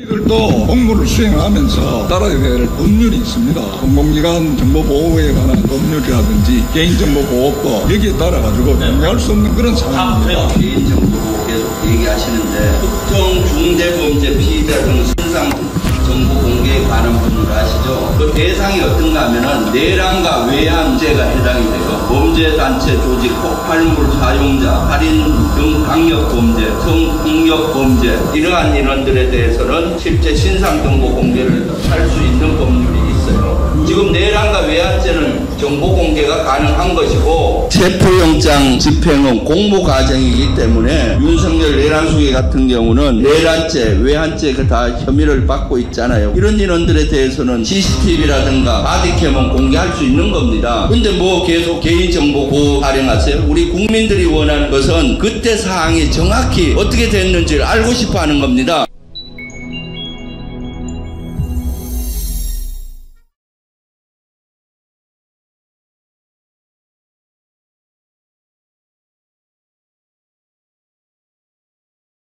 이들도 업무를 수행하면서 따라야 될 법률이 있습니다. 공공기관 정보보호에 관한 법률이라든지 개인정보보호법 여기에 따라가지고 공개할 수 없는 그런 상황입니다. 개인정보 계속 얘기하시는데 특정 중대범죄 피의자 등 신상 정보 공개에 관한 법률 아시죠? 그 대상이 어떤가 하면은 내란과 외환죄가 해당이 되고 범죄단체 조직, 폭발물 사용자, 살인 등 강력범죄, 성폭력범죄 이러한 인원들에 대해서는 실제 신상 정보 공개를 할 수 있는 법률이 있어요. 지금 내란과 외환죄는 정보 공개가 가능한 것이고 체포영장 집행은 공모 과정이기 때문에 윤석열 내란수계 같은 경우는 내란죄, 외환죄 다 혐의를 받고 있잖아요. 이런 인원들에 대해서는 CCTV라든가 바디캠은 공개할 수 있는 겁니다. 근데 뭐 계속 개인정보 보호 활용하세요? 우리 국민들이 원하는 것은 그때 사항이 정확히 어떻게 됐는지를 알고 싶어 하는 겁니다.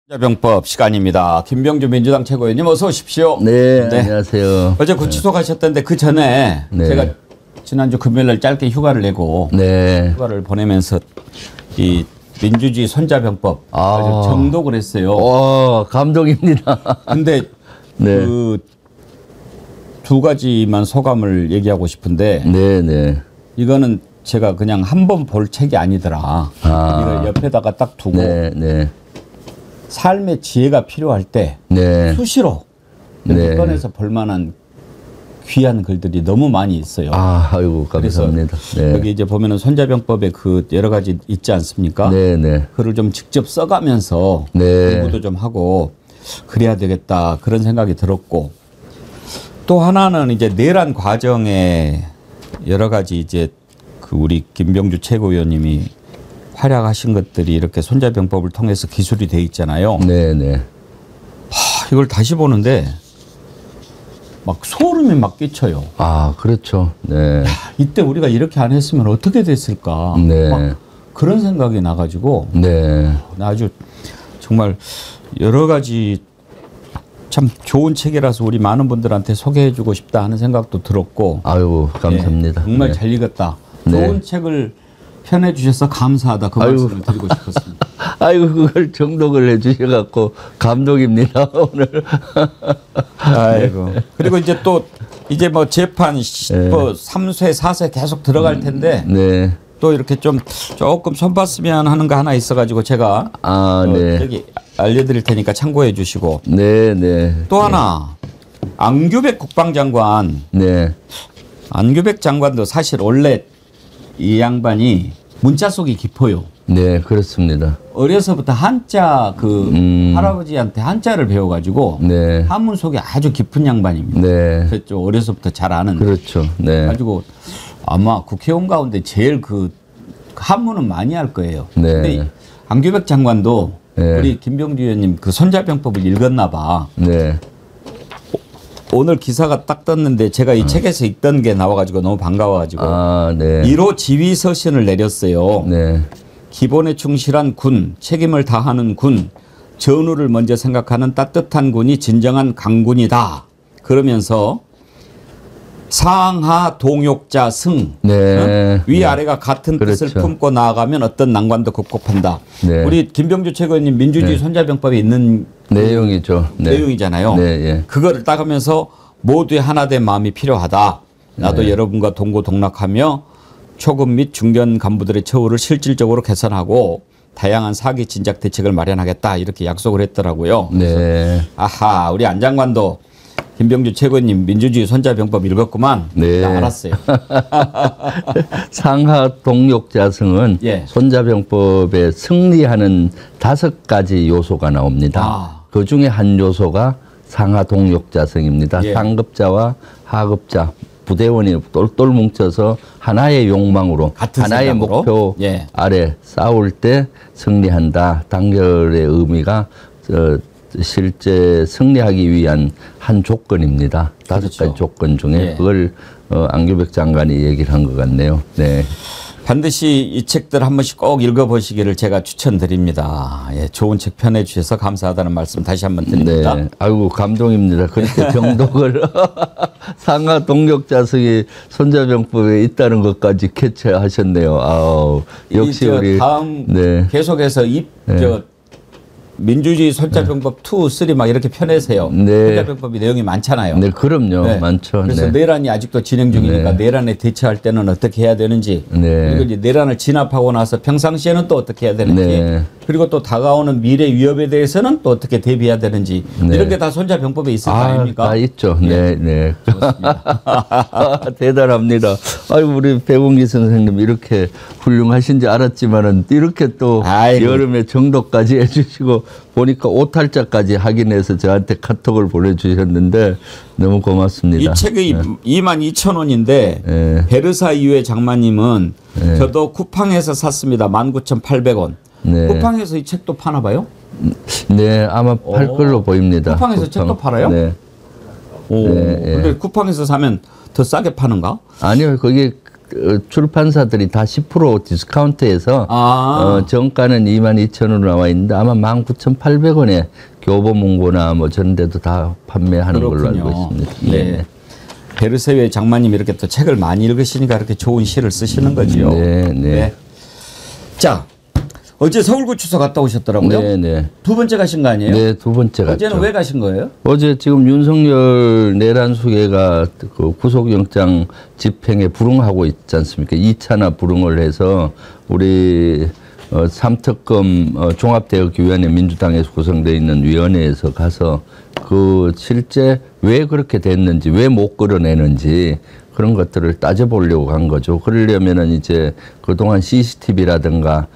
손자병법 시간입니다. 김병주 민주당 최고위원님 어서 오십시오. 네, 네. 안녕하세요. 어제 구치소 가셨던데 그 전에 네. 제가 지난주 금요일날 짧게 휴가를 내고 네. 휴가를 보내면서 이 민주주의 손자병법 아주 정독을 했어요. 감동입니다. 근데 네. 그 두 가지만 소감을 얘기하고 싶은데 네. 이거는 제가 그냥 한 번 볼 책이 아니더라. 이걸 옆에다가 딱 두고 네. 삶의 지혜가 필요할 때 네. 수시로 네. 꺼내서 볼 만한 귀한 글들이 너무 많이 있어요. 아이고 감사합니다. 그래서 여기 이제 보면은 손자병법에 그 여러 가지 있지 않습니까? 네. 그를 좀 직접 써가면서 네. 공부도 좀 하고 그래야 되겠다 그런 생각이 들었고 또 하나는 이제 내란 과정에 여러 가지 이제 그 우리 김병주 최고위원님이 활약하신 것들이 이렇게 손자병법을 통해서 기술이 돼 있잖아요. 네. 이걸 다시 보는데 막 소름이 막 끼쳐요. 그렇죠. 네. 이때 우리가 이렇게 안 했으면 어떻게 됐을까. 네. 막 그런 생각이 나가지고 네. 아주 정말 여러 가지 참 좋은 책이라서 우리 많은 분들한테 소개해주고 싶다 하는 생각도 들었고. 아이고 감사합니다. 네, 정말 네. 잘 읽었다. 네. 좋은 책을 편해 주셔서 감사하다. 그 말씀을 드리고 싶었습니다. 아이고 그걸 정독을 해주셔갖고 감동입니다 오늘. 아이고. 그리고 이제 또 이제 뭐 재판 뭐 3쇄 4쇄 계속 들어갈 텐데 네. 또 이렇게 좀 조금 손봤으면 하는 거 하나 있어가지고 제가 네. 여기 알려드릴 테니까 참고해 주시고. 네. 또 하나 안규백 국방장관. 네. 안규백 장관도 사실 원래 이 양반이 문자 속이 깊어요. 네, 그렇습니다. 어려서부터 한자 할아버지한테 한자를 배워가지고 네. 한문 속이 아주 깊은 양반입니다. 네. 그렇죠. 어려서부터 잘 아는. 그렇죠. 네. 가지고 아마 국회의원 가운데 제일 그 한문은 많이 할 거예요. 네. 근데 안규백 장관도 네. 우리 김병주 의원님 그 손자병법을 읽었나 봐. 네. 오늘 기사가 딱 떴는데 제가 이 책에서 읽던 게 나와가지고 너무 반가워가지고 1호 지휘 서신을 내렸어요. 네. 기본에 충실한 군, 책임을 다하는 군, 전우를 먼저 생각하는 따뜻한 군이 진정한 강군이다. 그러면서 상하 동욕자 승, 네. 위아래가 같은 그렇죠. 뜻을 품고 나아가면 어떤 난관도 극복한다. 네. 우리 김병주 최고위원님 민주주의 손자병법에 있는 내용이죠. 네. 내용이잖아요. 네, 예. 그거를 따가면서 모두의 하나된 마음이 필요하다. 나도 네. 여러분과 동고동락하며 초급 및 중견 간부들의 처우를 실질적으로 개선하고 다양한 사기 진작 대책을 마련하겠다. 이렇게 약속을 했더라고요. 네. 아하, 우리 안 장관도 김병주 최고님 민주주의 손자병법 읽었구만. 네. 알았어요. 상하 동욕자승은 예. 손자병법에 승리하는 5가지 요소가 나옵니다. 그 중에 한 요소가 상하 동욕자승입니다. 예. 상급자와 하급자, 부대원이 똘똘 뭉쳐서 하나의 욕망으로 하나의 생각으로? 목표 예. 아래 싸울 때 승리한다. 단결의 의미가 실제 승리하기 위한 한 조건입니다. 5가지 그렇죠. 조건 중에 예. 그걸 안규백 장관이 얘기를 한 것 같네요. 네. 반드시 이 책들 한 번씩 꼭 읽어보시기를 제가 추천드립니다. 예, 좋은 책 펴내주셔서 감사하다는 말씀 다시 한번 드립니다. 네. 아이고 감동입니다. 그렇게 정독을 상하 동력자석이 손자병법에 있다는 것까지 캐치하셨네요. 아우, 역시 우리 다음 네. 계속해서 민주주의 손자병법 2, 3 막 이렇게 펴내세요. 네. 손자병법이 내용이 많잖아요. 네, 그럼요. 네. 많죠. 그래서 네. 내란이 아직도 진행 중이니까 네. 내란에 대처할 때는 어떻게 해야 되는지, 네. 그리고 이제 내란을 진압하고 나서 평상시에는 또 어떻게 해야 되는지, 네. 그리고 또 다가오는 미래 위협에 대해서는 또 어떻게 대비해야 되는지, 네. 이런 게 다 손자병법에 있을 거 아닙니까? 다 있죠. 네, 네. 대단합니다. 아이고, 우리 배봉기 선생님 이렇게 훌륭하신지 알았지만은 이렇게 또 아이고. 여름에 정독까지 해주시고 보니까 오탈자까지 확인해서 저한테 카톡을 보내주셨는데 너무 고맙습니다. 이 책이 22,000원인데 네. 베르사 이후의 장마님은 저도 쿠팡에서 샀습니다. 19,800원. 네. 쿠팡에서 이 책도 파나 봐요? 네, 아마 팔 걸로 보입니다. 쿠팡에서 책도 팔아요? 네. 오. 네, 예. 근데 쿠팡에서 사면 더 싸게 파는가? 아니요, 거기 출판사들이 다 10% 디스카운트해서 정가는 22,000원으로 나와 있는데 아마 19,800원에 교보문고나 뭐 저런 데도 다 판매하는 그렇군요. 걸로 알고 있습니다. 네. 베르세유의 장마님 이렇게 또 책을 많이 읽으시니까 이렇게 좋은 시를 쓰시는 거지요. 네, 네. 자, 어제 서울구치소 갔다 오셨더라고요. 네, 네. 두 번째 가신 거 아니에요? 네, 두 번째 갔죠. 어제는 왜 가신 거예요? 어제 지금 윤석열 내란 수계가 그 구속영장 집행에 불응하고 있지 않습니까? 2차나 불응을 해서 우리 삼특검 종합대응위원회 민주당에서 구성되어 있는 위원회에서 가서 그 실제 왜 그렇게 됐는지, 왜 못 끌어내는지 그런 것들을 따져보려고 간 거죠. 그러려면은 이제 그동안 CCTV라든가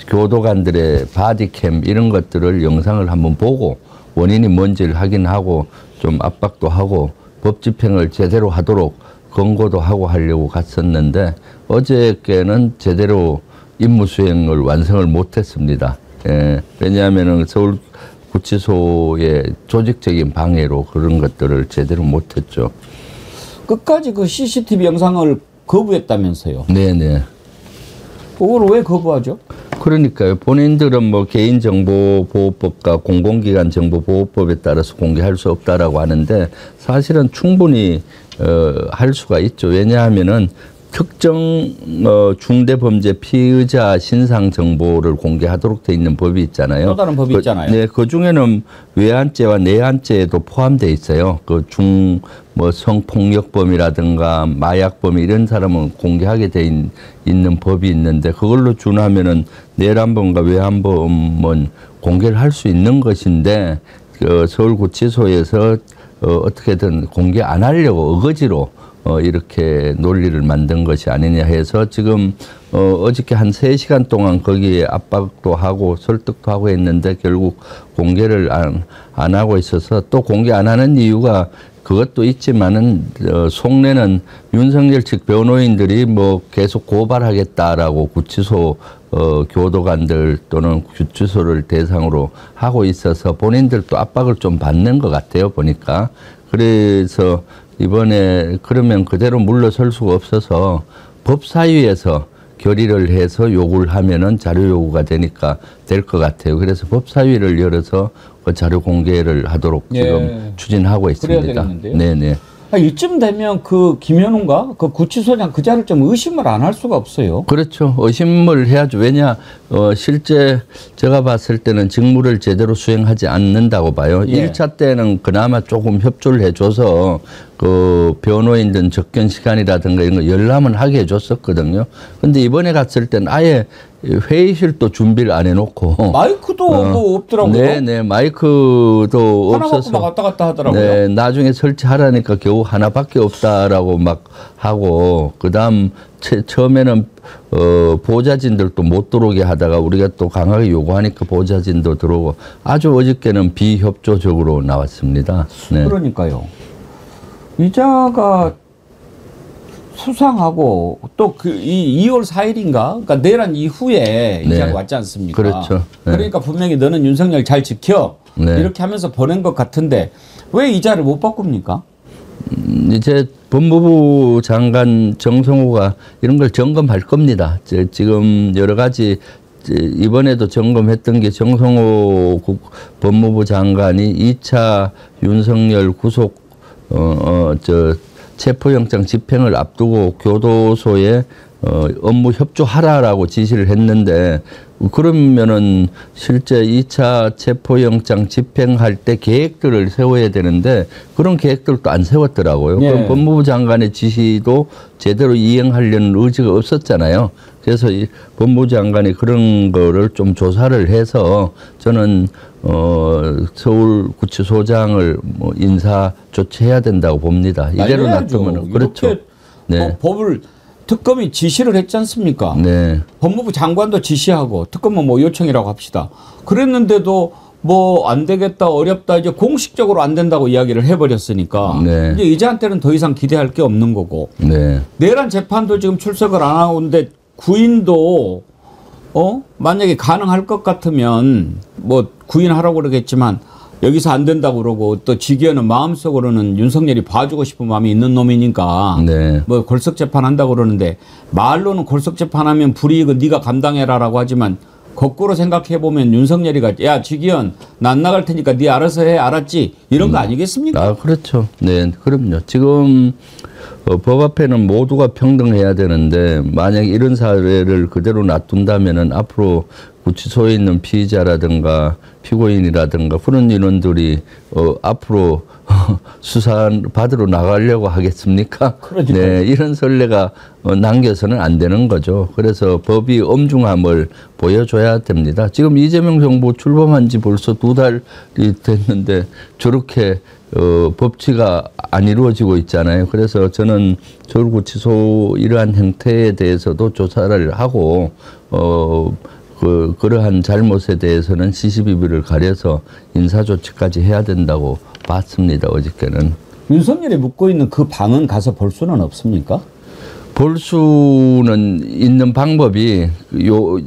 교도관들의 바디캠 이런 것들을 영상을 한번 보고 원인이 뭔지를 확인하고 좀 압박도 하고 법 집행을 제대로 하도록 권고도 하고 하려고 갔었는데 어저께는 제대로 임무 수행을 완성을 못했습니다. 예, 왜냐하면은 서울구치소의 조직적인 방해로 그런 것들을 제대로 못했죠. 끝까지 그 CCTV 영상을 거부했다면서요? 네네. 그걸 왜 거부하죠? 그러니까요. 본인들은 뭐 개인정보보호법과 공공기관 정보보호법에 따라서 공개할 수 없다라고 하는데 사실은 충분히 할 수가 있죠. 왜냐하면은 특정 중대범죄 피의자 신상 정보를 공개하도록 돼 있는 법이 있잖아요. 또 다른 법이 있잖아요. 네, 그 중에는 외환죄와 내환죄에도 포함되어 있어요. 그 뭐 성폭력범이라든가 마약범 이런 사람은 공개하게 돼 있는 법이 있는데 그걸로 준하면은 내란범과 외환범은 공개를 할 수 있는 것인데 서울구치소에서 어떻게든 공개 안 하려고 어거지로 이렇게 논리를 만든 것이 아니냐 해서 지금 어저께 한 3시간 동안 거기에 압박도 하고 설득도 하고 했는데 결국 공개를 안 하고 있어서 또 공개 안 하는 이유가 그것도 있지만은 속내는 윤석열 측 변호인들이 뭐 계속 고발하겠다라고 구치소 교도관들 또는 구치소를 대상으로 하고 있어서 본인들도 압박을 좀 받는 것 같아요 보니까. 그래서 이번에 그러면 그대로 물러설 수가 없어서 법사위에서 결의를 해서 요구를 하면은 자료 요구가 되니까 될 것 같아요. 그래서 법사위를 열어서 그 자료 공개를 하도록 지금 추진하고 있습니다. 그래야 되겠는데요? 네네. 이쯤 되면 그 김현웅가 그 구치소장 그 자를 좀 의심을 안 할 수가 없어요. 그렇죠. 의심을 해야죠. 왜냐 실제 제가 봤을 때는 직무를 제대로 수행하지 않는다고 봐요. 예. 1차 때는 그나마 조금 협조를 해줘서 그 변호인들 접견 시간이라든가 이런 거 열람은 하게 해줬었거든요. 근데 이번에 갔을 때는 아예 회의실도 준비를 안 해놓고 마이크도 뭐 없더라고요. 네네 마이크도 하나 없어서 갖고 막 왔다 갔다 하더라고요. 네, 나중에 설치하라니까 겨우 하나밖에 없다라고 막 하고 그다음 처음에는 보좌진들도 못 들어오게 하다가 우리가 또 강하게 요구하니까 보좌진도 들어오고 아주 어저께는 비협조적으로 나왔습니다. 네. 그러니까요. 이자가 수상하고 또 그 2월 4일인가? 그러니까 내란 이후에 이자가 네. 왔지 않습니까? 그렇죠. 네. 그러니까 분명히 너는 윤석열 잘 지켜 네. 이렇게 하면서 보낸 것 같은데 왜 이자를 못 바꿉니까? 이제 법무부 장관 정성호가 이런 걸 점검할 겁니다. 지금 여러 가지 이번에도 점검했던 게 정성호 법무부 장관이 2차 윤석열 구속 체포영장 집행을 앞두고 교도소에 업무 협조하라라고 지시를 했는데, 그러면은 실제 2차 체포영장 집행할 때 계획들을 세워야 되는데 그런 계획들도 안 세웠더라고요. 예. 그럼 법무부 장관의 지시도 제대로 이행하려는 의지가 없었잖아요. 그래서 이 법무부 장관이 그런 거를 좀 조사를 해서 저는 서울구치소장을 뭐 인사 조치해야 된다고 봅니다. 이대로 놔두면 그렇죠. 네. 법을 특검이 지시를 했지 않습니까? 네. 법무부 장관도 지시하고 특검은 뭐 요청이라고 합시다. 그랬는데도 뭐 안 되겠다, 어렵다, 이제 공식적으로 안 된다고 이야기를 해버렸으니까 네. 이제 의자한테는 더 이상 기대할 게 없는 거고. 네. 내란 재판도 지금 출석을 안 하는데 구인도 만약에 가능할 것 같으면 뭐 구인하라고 그러겠지만 여기서 안 된다고 그러고, 또 직위원은 마음속으로는 윤석열이 봐주고 싶은 마음이 있는 놈이니까 네. 뭐 골석 재판한다고 그러는데, 말로는 골석 재판하면 불이익은 네가 감당해라라고 하지만 거꾸로 생각해 보면 윤석열이가 야 직위원 난 나갈 테니까 네 알아서 해, 알았지, 이런 거 아니겠습니까? 아, 그렇죠. 네, 그럼요. 지금 법 앞에는 모두가 평등해야 되는데 만약 이런 사례를 그대로 놔둔다면은 앞으로 구치소에 있는 피의자라든가 피고인이라든가 그런 인원들이 앞으로 수사 받으러 나가려고 하겠습니까? 그러니까. 네, 이런 선례가 남겨서는 안 되는 거죠. 그래서 법이 엄중함을 보여줘야 됩니다. 지금 이재명 정부 출범한 지 벌써 2달이 됐는데 저렇게 법치가 안 이루어지고 있잖아요. 그래서 저는 서울구치소 이러한 행태에 대해서도 조사를 하고 그러한 잘못에 대해서는 시시비비를 가려서 인사조치까지 해야 된다고 봤습니다. 어저께는. 윤석열이 묵고 있는 그 방은 가서 볼 수는 없습니까? 볼 수는 있는 방법이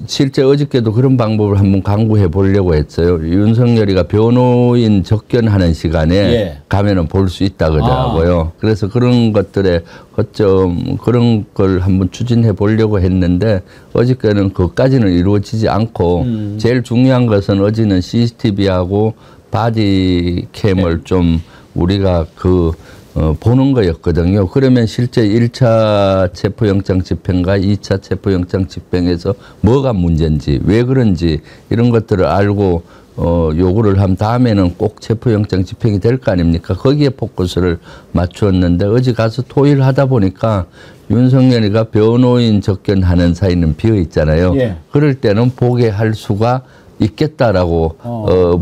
실제 어저께도 그런 방법을 한번 강구해 보려고 했어요. 윤석열이가 변호인 접견하는 시간에 예. 가면은 볼 수 있다 그러더라고요. 그래서 그런 것들에 어쩜 그런 걸 한번 추진해 보려고 했는데 어저께는 그것까지는 이루어지지 않고 제일 중요한 것은 어제는 CCTV하고 바디캠을 좀 우리가 보는 거였거든요. 그러면 실제 1차 체포영장 집행과 2차 체포영장 집행에서 뭐가 문제인지, 왜 그런지 이런 것들을 알고 요구를 한 다음에는 꼭 체포영장 집행이 될 거 아닙니까? 거기에 포커스를 맞추었는데 어제 가서 토의를 하다 보니까 윤석열이가 변호인 접견하는 사이는 비어 있잖아요. 예. 그럴 때는 보게 할 수가 있겠다라고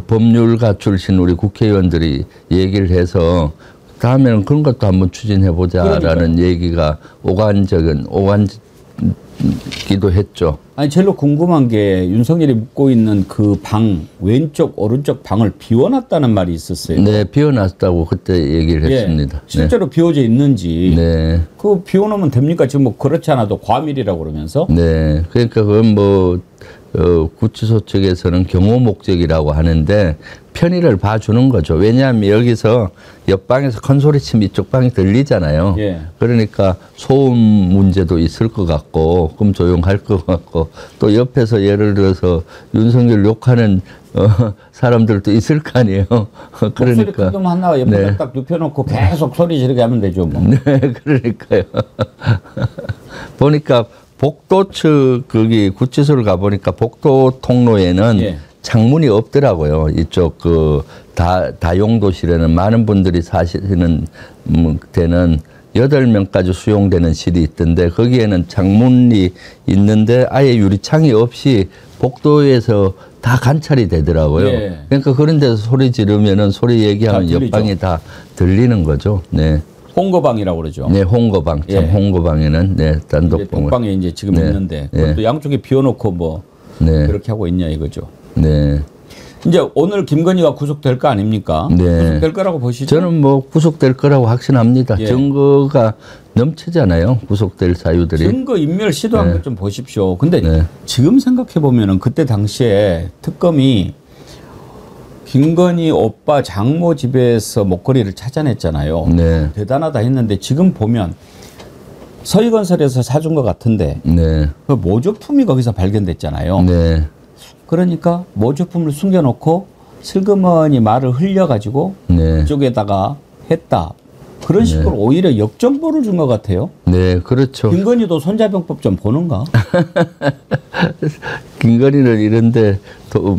법률가 출신 우리 국회의원들이 얘기를 해서 다음에는 그런 것도 한번 추진해보자라는 얘기가 오간기도 했죠. 아니 제일로 궁금한 게 윤석열이 묵고 있는 그 방 왼쪽 오른쪽 방을 비워놨다는 말이 있었어요. 네, 비워놨다고 그때 얘기를 예, 했습니다. 실제로 비워져 있는지 네. 그 비워놓으면 됩니까? 지금 뭐 그렇지 않아도 과밀이라고 그러면서. 네, 그러니까 그건 뭐 구치소 측에서는 경호 목적이라고 하는데 편의를 봐주는 거죠. 왜냐하면 여기서 옆방에서 큰 소리 치면 이쪽 방이 들리잖아요. 예. 그러니까 소음 문제도 있을 것 같고 그럼 조용할 것 같고 또 옆에서 예를 들어서 윤석열 욕하는 사람들도 있을 거 아니에요. 목소리 그러니까 큰 놈 하나 옆에 네. 딱 눕혀놓고 계속 소리 지르게 하면 되죠. 뭐. 네, 그러니까요. 보니까 복도 측 거기 구치소를 가보니까 복도 통로에는 예. 창문이 없더라고요. 이쪽 다용도실에는 많은 분들이 사시는 데는 8명까지 수용되는 실이 있던데 거기에는 창문이 있는데 아예 유리창이 없이 복도에서 다 관찰이 되더라고요. 예. 그러니까 그런 데서 소리 지르면은 소리 얘기하면 다 들리죠. 옆방이 다 들리는 거죠. 네. 홍거방이라고 그러죠. 네, 홍거방. 참 예. 홍거방에는 네, 이제 단독방을. 독방에 이제 지금 네. 있는데 네. 그것도 양쪽에 비워놓고 뭐 네. 그렇게 하고 있냐 이거죠. 네. 이제 오늘 김건희가 구속될 거 아닙니까? 네. 구속될 거라고 보시죠? 저는 뭐 구속될 거라고 확신합니다. 예. 증거가 넘치잖아요. 구속될 사유들이. 증거 인멸 시도한 네. 것 좀 보십시오. 근데 네. 지금 생각해 보면은 그때 당시에 특검이 김건희 오빠 장모 집에서 목걸이를 찾아냈잖아요. 네. 대단하다 했는데 지금 보면 서희건설에서 사준 것 같은데 네. 그 모조품이 거기서 발견됐잖아요. 네. 그러니까 모조품을 숨겨놓고 슬그머니 말을 흘려가지고 네. 그쪽에다가 했다. 그런 식으로 오히려 역정보를 준 것 같아요. 네, 그렇죠. 김건희도 손자병법 좀 보는가? 김건희는 이런데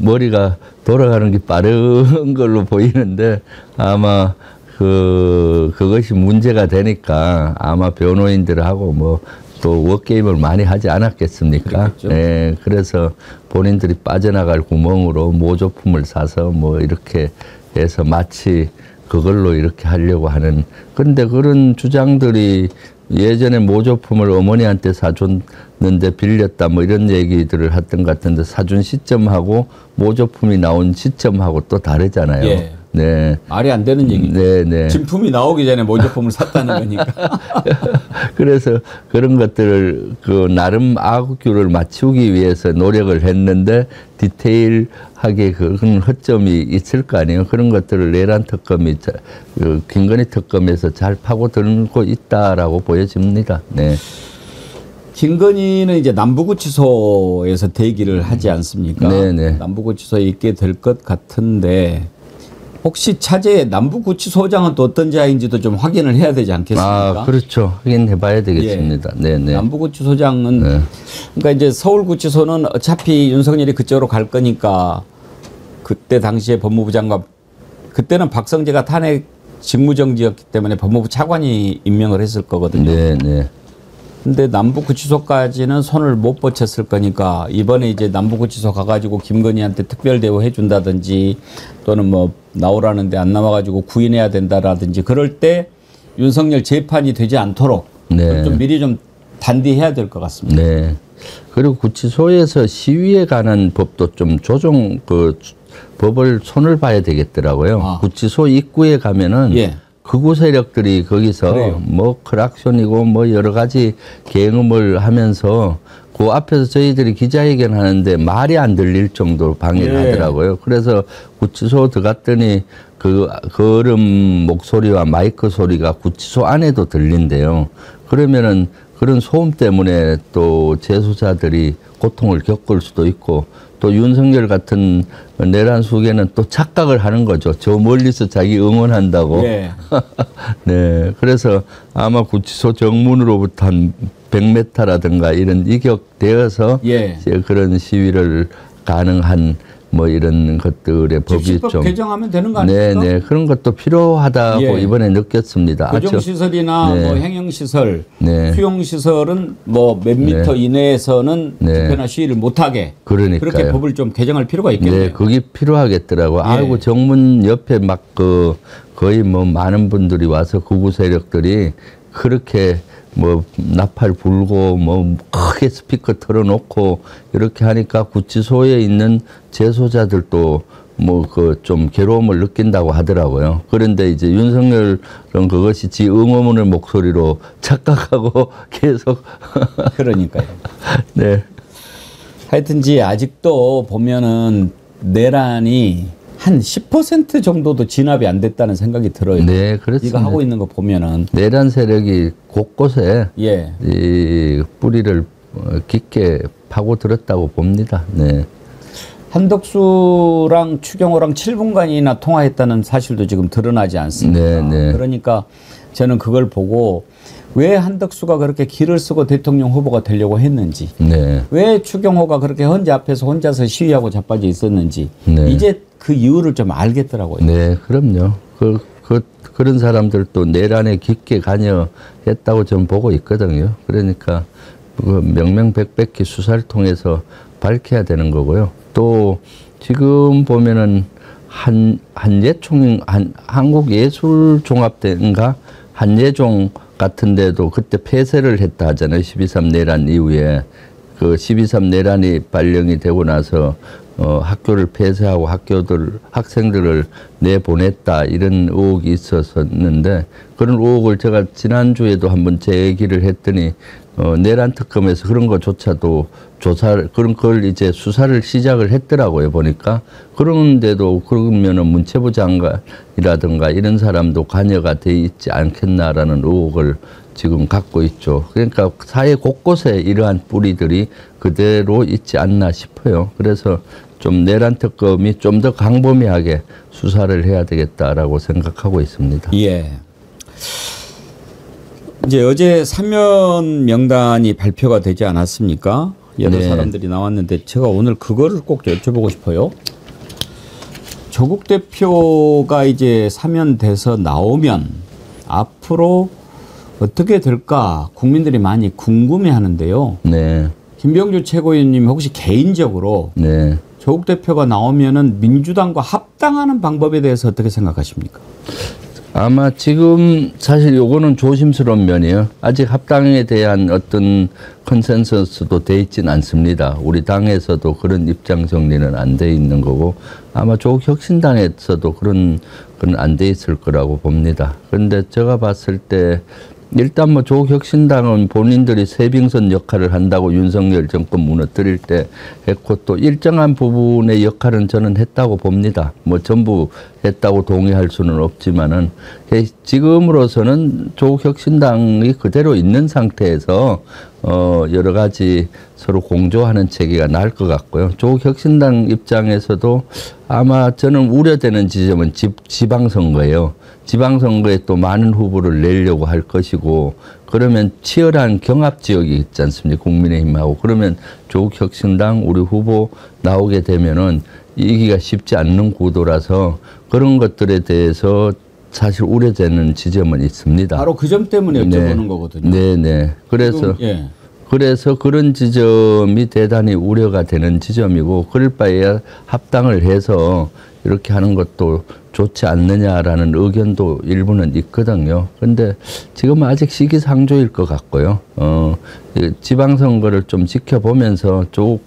머리가 돌아가는 게 빠른 걸로 보이는데 아마 그것이 문제가 되니까 아마 변호인들하고 뭐 또 워게임을 많이 하지 않았겠습니까? 그렇겠죠. 네, 그래서 본인들이 빠져나갈 구멍으로 모조품을 사서 뭐 이렇게 해서 마치 그걸로 이렇게 하려고 하는. 그런데 그런 주장들이 예전에 모조품을 어머니한테 사줬는데 빌렸다 뭐 이런 얘기들을 했던 것 같은데 사준 시점하고 모조품이 나온 시점하고 또 다르잖아요. 예. 네. 말이 안 되는 얘기죠. 네, 네. 진품이 나오기 전에 모조품을 샀다는 거니까. 그래서 그런 것들을 그 나름 악규를 맞추기 위해서 노력을 했는데 디테일하게 그런 허점이 있을 거 아니에요. 그런 것들을 내란 특검이 그 김건희 특검에서 잘 파고들고 있다라고 보여집니다. 네. 김건희는 이제 남부구치소에서 대기를 하지 않습니까? 네네. 남부구치소에 있게 될 것 같은데 혹시 차제 남부구치소장은 또 어떤 자인지도 좀 확인을 해야 되지 않겠습니까? 아, 그렇죠. 확인해 봐야 되겠습니다. 예. 네네. 남부구치소장은 네. 그러니까 이제 서울구치소는 어차피 윤석열이 그쪽으로 갈 거니까 그때 당시에 법무부 장관 그때는 박성재가 탄핵 직무정지였기 때문에 법무부 차관이 임명을 했을 거거든요. 네네. 근데 남부구치소까지는 손을 못 뻗쳤을 거니까 이번에 이제 남부구치소 가가지고 김건희한테 특별 대우 해준다든지 또는 뭐 나오라는데 안 나와가지고 구인해야 된다라든지 그럴 때 윤석열 재판이 되지 않도록 네. 좀 미리 좀 단디해야 될 것 같습니다. 네. 그리고 구치소에서 시위에 관한 법도 좀 조정 법을 손을 봐야 되겠더라고요. 아. 구치소 입구에 가면은 예. 극우 세력들이 거기서 그래요. 뭐 크락션이고 뭐 여러 가지 계엄을 하면서 그 앞에서 저희들이 기자회견 하는데 말이 안 들릴 정도로 방해를 예. 하더라고요. 그래서 구치소 들어갔더니 그 걸음 목소리와 마이크 소리가 구치소 안에도 들린대요. 그러면은 그런 소음 때문에 또 재소자들이 고통을 겪을 수도 있고 또 윤석열 같은 내란 수괴는 또 착각을 하는 거죠. 저 멀리서 자기 응원한다고. 예. 네. 그래서 아마 구치소 정문으로부터 한 100m라든가 이런 이격되어서 예. 이제 그런 시위를 가능한 뭐 이런 것들의 법이 집시법 좀 개정하면 되는 거 아닙니까? 네네 그런 것도 필요하다고 예. 이번에 느꼈습니다. 고정시설이나 네. 뭐 행영시설, 네. 수용시설은 뭐 몇 미터 이내에서는 네. 집회나 시위를 못하게 그러니까요. 그렇게 법을 좀 개정할 필요가 있겠네요. 네, 그게 필요하겠더라고요. 예. 아이고, 정문 옆에 막 거의 뭐 많은 분들이 와서 극우 세력들이 그렇게 뭐 나팔 불고 뭐 크게 스피커 틀어놓고 이렇게 하니까 구치소에 있는 재소자들도 뭐 좀 괴로움을 느낀다고 하더라고요. 그런데 이제 윤석열은 그것이 지 응원의 목소리로 착각하고 계속 그러니까요. 네. 하여튼지 아직도 보면은 내란이 한 10% 정도도 진압이 안 됐다는 생각이 들어요. 네, 그렇습니다. 이거 하고 있는 거 보면은 내란 세력이 곳곳에 예. 이 뿌리를 깊게 파고들었다고 봅니다. 네. 한덕수랑 추경호랑 7분간이나 통화했다는 사실도 지금 드러나지 않습니다. 네, 네. 그러니까 저는 그걸 보고 왜 한덕수가 그렇게 기를 쓰고 대통령 후보가 되려고 했는지 네. 왜 추경호가 그렇게 헌재 앞에서 혼자서 시위하고 자빠져 있었는지 네. 이제 그 이유를 좀 알겠더라고요. 네, 그럼요. 그런 사람들도 내란에 깊게 관여했다고 저는 보고 있거든요. 그러니까 명명백백히 수사를 통해서 밝혀야 되는 거고요. 또 지금 보면은 한국예술종합대인가 한예종 같은 데도 그때 폐쇄를 했다 하잖아요. 12.3 내란 이후에. 그 12.3 내란이 발령이 되고 나서 학교를 폐쇄하고 학생들을 내보냈다 이런 의혹이 있었는데 그런 의혹을 제가 지난주에도 한번 제기를 했더니 내란 특검에서 그런 것조차도 그런 걸 이제 수사를 시작을 했더라고요, 보니까. 그런데도 그러면은 문체부 장관이라든가 이런 사람도 관여가 돼 있지 않겠나라는 의혹을 지금 갖고 있죠. 그러니까 사회 곳곳에 이러한 뿌리들이 그대로 있지 않나 싶어요. 그래서 좀 내란 특검이 좀 더 광범위하게 수사를 해야 되겠다라고 생각하고 있습니다. 예. 이제 어제 사면 명단이 발표가 되지 않았습니까? 여러 네. 사람들이 나왔는데 제가 오늘 그거를 꼭 여쭤보고 싶어요. 조국 대표가 이제 사면돼서 나오면 앞으로 어떻게 될까 국민들이 많이 궁금해하는데요. 네, 김병주 최고위원님 혹시 개인적으로 네. 조국 대표가 나오면은 민주당과 합당하는 방법에 대해서 어떻게 생각하십니까? 아마 지금 사실 요거는 조심스러운 면이에요. 아직 합당에 대한 어떤 컨센서스도 돼 있지는 않습니다. 우리 당에서도 그런 입장 정리는 안 돼 있는 거고 아마 조국 혁신당에서도 그런 건 안 돼 있을 거라고 봅니다. 그런데 제가 봤을 때 일단 뭐 조국 혁신당은 본인들이 새빙선 역할을 한다고 윤석열 정권 무너뜨릴 때 했고 또 일정한 부분의 역할은 저는 했다고 봅니다. 뭐 전부 했다고 동의할 수는 없지만은 지금으로서는 조국 혁신당이 그대로 있는 상태에서 여러 가지 서로 공조하는 체계가 나을 것 같고요. 조국 혁신당 입장에서도 아마 저는 우려되는 지점은 지방선거예요. 지방선거에 또 많은 후보를 내려고 할 것이고 그러면 치열한 경합 지역이 있지 않습니까? 국민의힘하고. 그러면 조국 혁신당 우리 후보 나오게 되면은 이기가 쉽지 않는 구도라서 그런 것들에 대해서 사실 우려되는 지점은 있습니다. 바로 그 점 때문에 여쭤보는 거거든요. 네네. 그래서 예. 그래서 그런 지점이 대단히 우려가 되는 지점이고 그럴 바에야 합당을 해서 이렇게 하는 것도 좋지 않느냐라는 의견도 일부는 있거든요. 근데 지금은 아직 시기상조일 것 같고요. 지방선거를 좀 지켜보면서 조국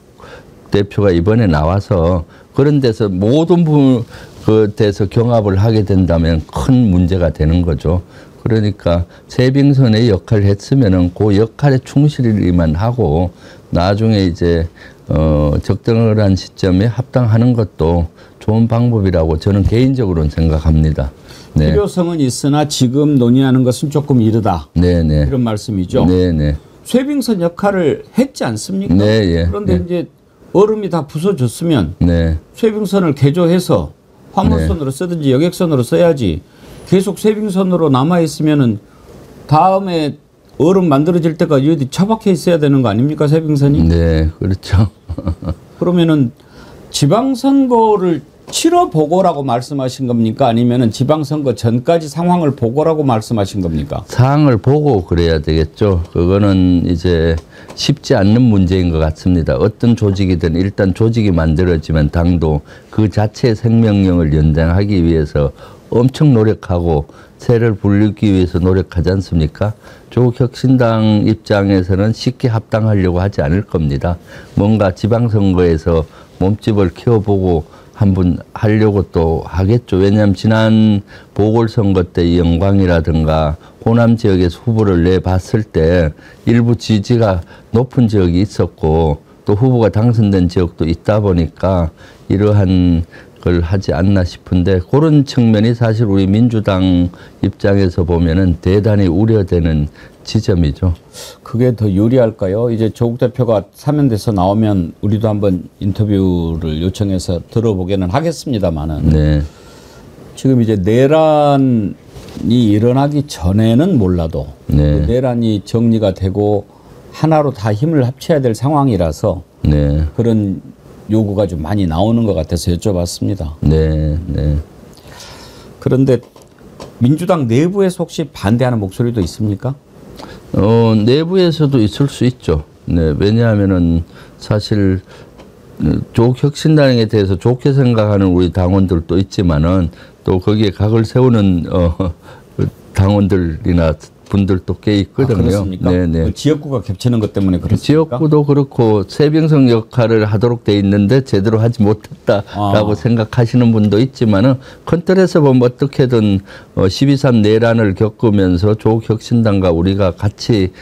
대표가 이번에 나와서 그런 데서 모든 그 데서 경합을 하게 된다면 큰 문제가 되는 거죠. 그러니까 새빙선의 역할을 했으면은 그 역할에 충실히만 하고 나중에 이제 적당한 시점에 합당하는 것도 좋은 방법이라고 저는 개인적으로는 생각합니다. 네. 필요성은 있으나 지금 논의하는 것은 조금 이르다. 네네. 이런 말씀이죠. 네네. 쇠빙선 역할을 했지 않습니까? 네, 예. 그런데 네. 이제 얼음이 다 부서졌으면 네. 쇠빙선을 개조해서 화물선으로 쓰든지 여객선으로 써야지 계속 쇠빙선으로 남아있으면은 다음에 얼음 만들어질 때까지 어디 처박혀 있어야 되는 거 아닙니까? 쇠빙선이? 네, 그렇죠. 그러면은 지방선거를 치러보고라고 말씀하신 겁니까? 아니면은 지방선거 전까지 상황을 보고라고 말씀하신 겁니까? 상황을 보고 그래야 되겠죠. 그거는 이제 쉽지 않는 문제인 것 같습니다. 어떤 조직이든 일단 조직이 만들어지면 당도 그 자체의 생명력을 연장하기 위해서 엄청 노력하고 새를 불리기 위해서 노력하지 않습니까? 조국 혁신당 입장에서는 쉽게 합당하려고 하지 않을 겁니다. 뭔가 지방선거에서 몸집을 키워보고 한번 하려고 또 하겠죠. 왜냐하면 지난 보궐선거 때 영광이라든가 호남 지역에서 후보를 내봤을 때 일부 지지가 높은 지역이 있었고 또 후보가 당선된 지역도 있다 보니까 이러한 걸 하지 않나 싶은데 그런 측면이 사실 우리 민주당 입장에서 보면은 대단히 우려되는 지점이죠. 그게 더 유리할까요? 이제 조국 대표가 사면돼서 나오면 우리도 한번 인터뷰를 요청해서 들어보기는 하겠습니다만은 네. 지금 이제 내란이 일어나기 전에는 몰라도 네. 그 내란이 정리가 되고 하나로 다 힘을 합쳐야 될 상황이라서 네. 그런 요구가 좀 많이 나오는 것 같아서 여쭤봤습니다. 네. 네. 그런데 민주당 내부에서 혹시 반대하는 목소리도 있습니까? 내부에서도 있을 수 있죠. 네. 왜냐하면은 사실 조국 혁신당에 대해서 좋게 생각하는 우리 당원들도 있지만은 또 거기에 각을 세우는 당원들이나 분들도 꽤 있거든요. 그렇습니까? 네네. 그 지역구가 겹치는 것 때문에 그렇습니까? 지역구도 그렇고 새빙선 역할을 하도록 돼 있는데 제대로 하지 못했다라고 생각하시는 분도 있지만은 큰 틀에서 보면 어떻게든 12.3 내란을 겪으면서 조국 혁신당과 우리가 같이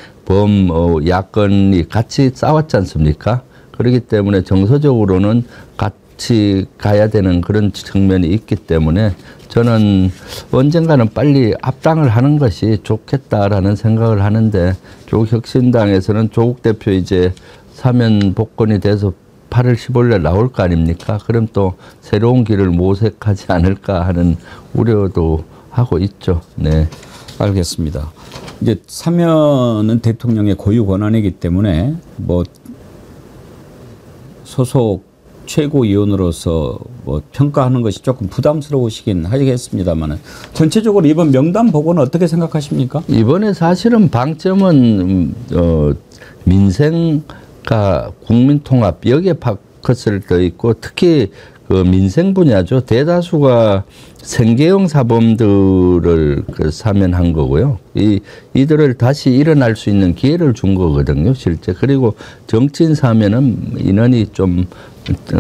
야권이 같이 싸웠지 않습니까? 그렇기 때문에 정서적으로는 같이 가야 되는 그런 측면이 있기 때문에 저는 언젠가는 빨리 합당을 하는 것이 좋겠다라는 생각을 하는데, 조국혁신당에서는 조국 대표 이제 사면 복권이 돼서 8월 15일에 나올 거 아닙니까? 그럼 또 새로운 길을 모색하지 않을까 하는 우려도 하고 있죠. 네. 알겠습니다. 이제 사면은 대통령의 고유 권한이기 때문에 뭐 소속 최고위원으로서 뭐 평가하는 것이 조금 부담스러우시긴 하겠습니다만은, 전체적으로 이번 명단 보고는 어떻게 생각하십니까? 이번에 사실은 방점은 민생과 국민통합 여기에 포커스를 더 있고, 특히 그 민생 분야죠. 대다수가 생계형 사범들을 사면한 거고요. 이들을 다시 일어날 수 있는 기회를 준 거거든요, 실제. 그리고 정치인 사면은 인원이 좀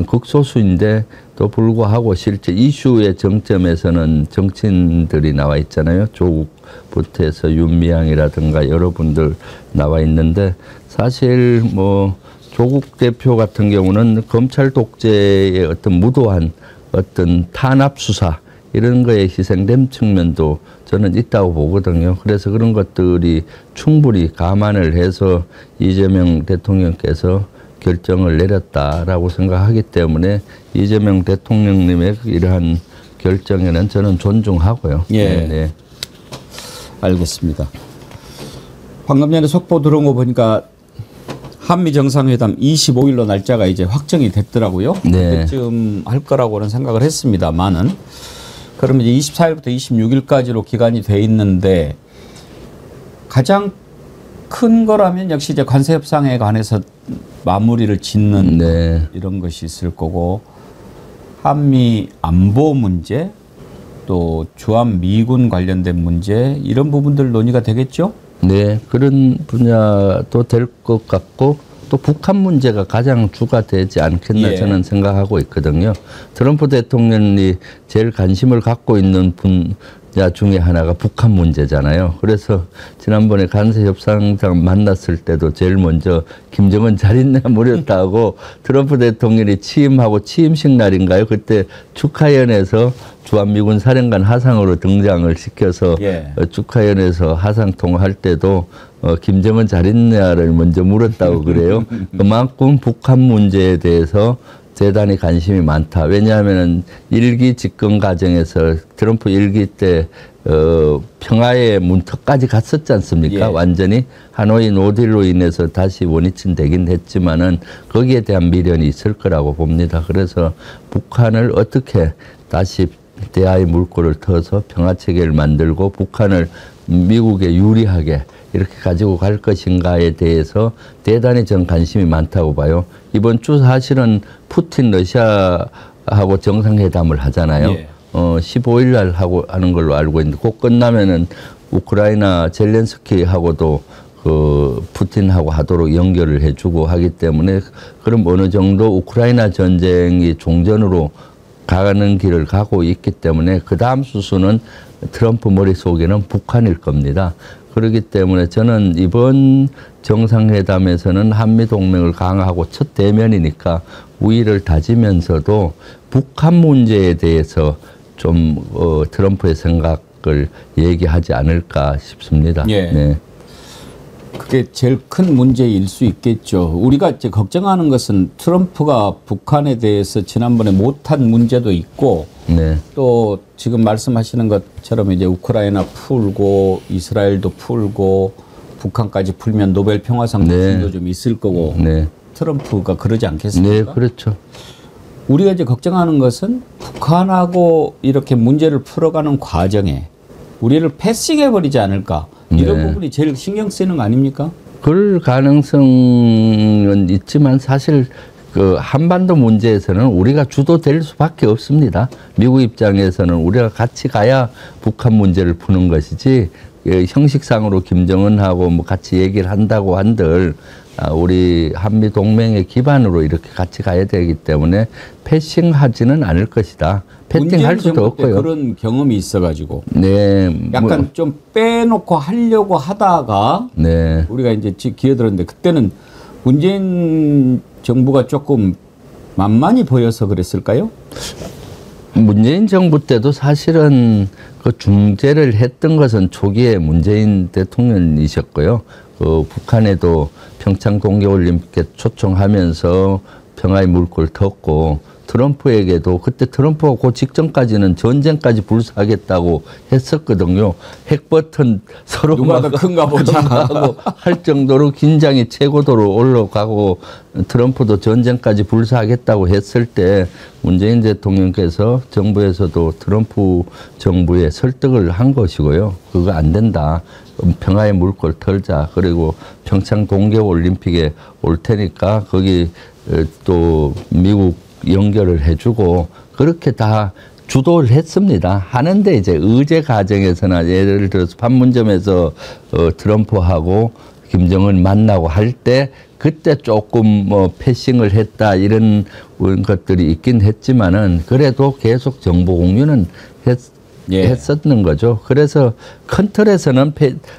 극소수인데 또 불구하고 실제 이슈의 정점에서는 정치인들이 나와 있잖아요. 조국부터 해서 윤미향이라든가 여러분들 나와 있는데, 사실 뭐 조국 대표 같은 경우는 검찰 독재의 어떤 무도한 어떤 탄압 수사 이런 거에 희생된 측면도 저는 있다고 보거든요. 그래서 그런 것들이 충분히 감안을 해서 이재명 대통령께서 결정을 내렸다라고 생각하기 때문에 이재명 대통령님의 이러한 결정에는 저는 존중하고요. 예. 네, 네. 알겠습니다. 방금 전에 속보 들어온 거 보니까 한미 정상회담 25일로 날짜가 이제 확정이 됐더라고요. 네. 그때쯤 할 거라고는 생각을 했습니다만은, 그러면 이제 24일부터 26일까지로 기간이 돼 있는데, 가장 큰 거라면 역시 이제 관세 협상에 관해서 마무리를 짓는 네. 이런 것이 있을 거고, 한미 안보 문제, 또 주한 미군 관련된 문제, 이런 부분들 논의가 되겠죠? 네, 그런 분야도 될 것 같고, 또 북한 문제가 가장 주가 되지 않겠나 예. 저는 생각하고 있거든요. 트럼프 대통령이 제일 관심을 갖고 있는 분야 중에 하나가 북한 문제잖아요. 그래서 지난번에 관세협상장 만났을 때도 제일 먼저 김정은 잘 있냐 물었다고 트럼프 대통령이 취임하고 취임식 날인가요? 그때 축하연에서 주한미군 사령관 하상으로 등장을 시켜서 예. 축하연에서 하상 통화할 때도 김정은 잘 있냐를 먼저 물었다고 그래요. 그만큼 북한 문제에 대해서 대단히 관심이 많다. 왜냐하면 일기 집권 과정에서 트럼프 일기 때 평화의 문턱까지 갔었지 않습니까? 예. 완전히 하노이 노딜로 인해서 다시 원위치 되긴 했지만은 거기에 대한 미련이 있을 거라고 봅니다. 그래서 북한을 어떻게 다시 대화의 물꼬를 터서 평화 체계를 만들고 북한을 미국에 유리하게 이렇게 가지고 갈 것인가에 대해서 대단히 전 관심이 많다고 봐요. 이번 주 사실은 푸틴 러시아하고 정상회담을 하잖아요. 예. 15일 날 하는 걸로 알고 있는데, 곧 끝나면은 우크라이나 젤렌스키하고도 그 푸틴하고 하도록 연결을 해주고 하기 때문에, 그럼 어느 정도 우크라이나 전쟁이 종전으로 가는 길을 가고 있기 때문에 그 다음 수순은 트럼프 머릿속에는 북한일 겁니다. 그렇기 때문에 저는 이번 정상회담에서는 한미동맹을 강화하고 첫 대면이니까 우위를 다지면서도 북한 문제에 대해서 좀 트럼프의 생각을 얘기하지 않을까 싶습니다. 예. 네. 그게 제일 큰 문제일 수 있겠죠. 우리가 이제 걱정하는 것은 트럼프가 북한에 대해서 지난번에 못한 문제도 있고, 네. 또 지금 말씀하시는 것처럼 이제 우크라이나 풀고 이스라엘도 풀고 북한까지 풀면 노벨 평화상 수준도 좀 있을 거고, 네. 트럼프가 그러지 않겠습니까? 네, 그렇죠. 우리가 이제 걱정하는 것은 북한하고 이렇게 문제를 풀어가는 과정에 우리를 패싱해버리지 않을까, 이런 네. 부분이 제일 신경 쓰이는 거 아닙니까? 그럴 가능성은 있지만 사실 그 한반도 문제에서는 우리가 주도될 수밖에 없습니다. 미국 입장에서는 우리가 같이 가야 북한 문제를 푸는 것이지 형식상으로 김정은하고 뭐 같이 얘기를 한다고 한들 우리 한미 동맹의 기반으로 이렇게 같이 가야 되기 때문에 패싱하지는 않을 것이다. 패싱할 수도 없고요. 그런 경험이 있어가지고 네, 약간 좀 빼놓고 하려고 하다가 네. 우리가 이제 기어들었는데 그때는 문재인 정부가 조금 만만히 보여서 그랬을까요? 문재인 정부 때도 사실은 그 중재를 했던 것은 초기에 문재인 대통령이셨고요. 그 북한에도 평창 동계올림픽에 초청하면서 평화의 물꼬를 텄고 트럼프에게도 그때 트럼프가 그 직전까지는 전쟁까지 불사하겠다고 했었거든요. 핵버튼 서로 누가 더 큰가 보자 하고 할 정도로 긴장이 최고도로 올라가고 트럼프도 전쟁까지 불사하겠다고 했을 때 문재인 대통령께서 정부에서도 트럼프 정부에 설득을 한 것이고요. 그거 안 된다. 평화의 물꼬를 털자. 그리고 평창 동계올림픽에 올 테니까 거기 또 미국 연결을 해주고 그렇게 다 주도를 했습니다. 하는데 이제 의제 과정에서나 예를 들어서 판문점에서 트럼프하고 김정은 만나고 할 때 그때 조금 뭐 패싱을 했다 이런 것들이 있긴 했지만은 그래도 계속 정보 공유는 했었는 거죠. 그래서 큰 틀에서는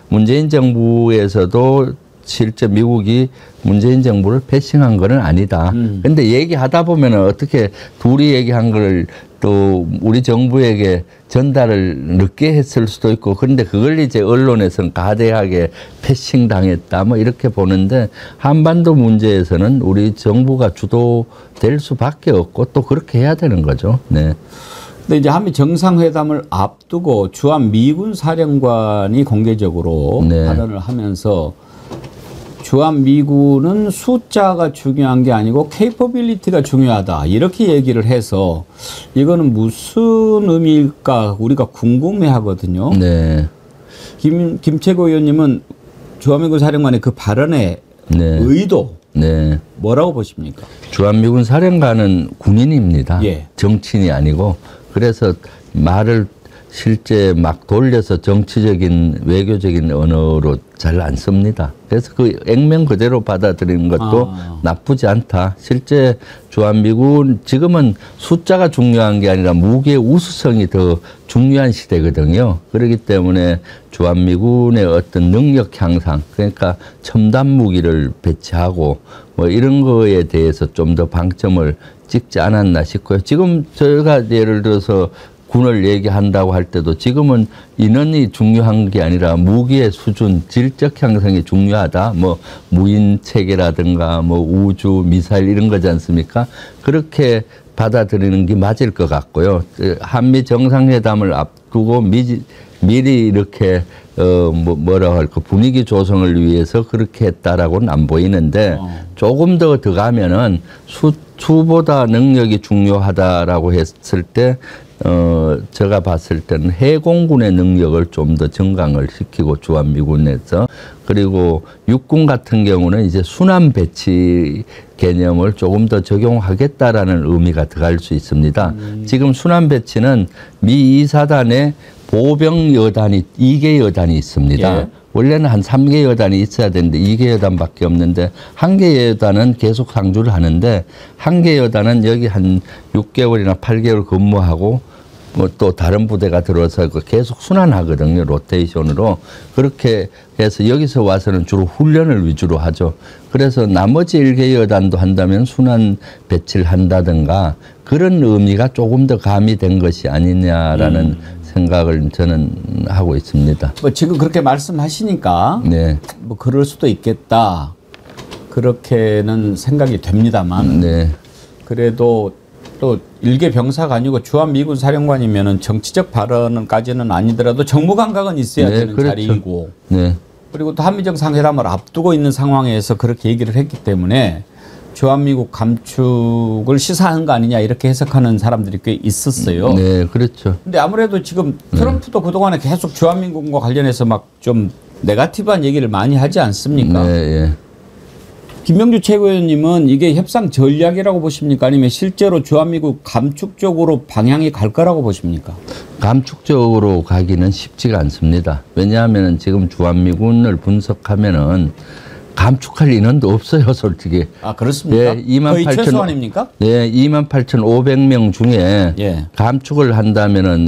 문재인 정부에서도 실제 미국이 문재인 정부를 패싱한 건 아니다. 근데 얘기하다 보면은 어떻게 둘이 얘기한 걸 또 우리 정부에게 전달을 늦게 했을 수도 있고 그런데 그걸 이제 언론에서는 가대하게 패싱 당했다 뭐 이렇게 보는데 한반도 문제에서는 우리 정부가 주도될 수밖에 없고 또 그렇게 해야 되는 거죠. 네. 근데 이제 한미 정상회담을 앞두고 주한 미군 사령관이 공개적으로 네. 발언을 하면서 주한 미군은 숫자가 중요한 게 아니고 케이퍼빌리티가 중요하다 이렇게 얘기를 해서 이거는 무슨 의미일까 우리가 궁금해하거든요. 네. 김채고 의원님은 주한미군 사령관의 그 발언의 네. 의도 네. 뭐라고 보십니까? 주한미군 사령관은 군인입니다. 예. 정치인이 아니고 그래서 말을 실제 막 돌려서 정치적인 외교적인 언어로 잘 안 씁니다. 그래서 그 액면 그대로 받아들이는 것도 나쁘지 않다. 실제 주한미군 지금은 숫자가 중요한 게 아니라 무기의 우수성이 더 중요한 시대거든요. 그렇기 때문에 주한미군의 어떤 능력 향상 그러니까 첨단 무기를 배치하고 뭐 이런 거에 대해서 좀 더 방점을 찍지 않았나 싶고요. 지금 저희가 예를 들어서 군을 얘기한다고 할 때도 지금은 인원이 중요한 게 아니라 무기의 수준, 질적 향상이 중요하다. 뭐 무인 체계라든가 뭐 우주, 미사일 이런 거지 않습니까? 그렇게 받아들이는 게 맞을 것 같고요. 한미 정상회담을 앞두고 미리 이렇게 뭐라고 할까 분위기 조성을 위해서 그렇게 했다라고는 안 보이는데 조금 더 가면은 수보다 능력이 중요하다라고 했을 때 제가 봤을 때는 해공군의 능력을 좀 더 증강을 시키고 주한미군에서 그리고 육군 같은 경우는 이제 순환 배치 개념을 조금 더 적용하겠다라는 의미가 들어갈 수 있습니다. 지금 순환 배치는 미 2사단에 보병 여단이 2개 여단이 있습니다. 예. 원래는 한 3개 여단이 있어야 되는데 2개 여단밖에 없는데 1개 여단은 계속 상주를 하는데 1개 여단은 여기 한 6개월이나 8개월 근무하고 뭐 또 다른 부대가 들어와서 계속 순환하거든요. 로테이션으로. 그렇게 해서 여기서 와서는 주로 훈련을 위주로 하죠. 그래서 나머지 1개 여단도 한다면 순환 배치를 한다든가 그런 의미가 조금 더 가미된 것이 아니냐라는 생각을 저는 하고 있습니다. 뭐 지금 그렇게 말씀하시니까 네. 뭐 그럴 수도 있겠다. 그렇게는 생각이 됩니다만 네. 그래도 또 일개 병사가 아니고 주한미군 사령관이면은 정치적 발언까지는 아니더라도 정무 감각은 있어야 네, 되는 그렇죠. 자리이고 네. 그리고 또 한미정상회담을 앞두고 있는 상황에서 그렇게 얘기를 했기 때문에 주한미국 감축을 시사하는 거 아니냐 이렇게 해석하는 사람들이 꽤 있었어요. 네, 그렇죠. 근데 아무래도 지금 트럼프도 그동안에 계속 주한미군과 관련해서 막 좀 네거티브한 얘기를 많이 하지 않습니까? 네, 예. 김병주 최고위원님은 이게 협상 전략이라고 보십니까? 아니면 실제로 주한미국 감축 쪽으로 방향이 갈 거라고 보십니까? 감축적으로 가기는 쉽지가 않습니다. 왜냐하면 지금 주한미군을 분석하면은 감축할 인원도 없어요, 솔직히. 아, 그렇습니까? 예, 거의 최소 아닙니까? 네, 28,500명 중에 예. 감축을 한다면은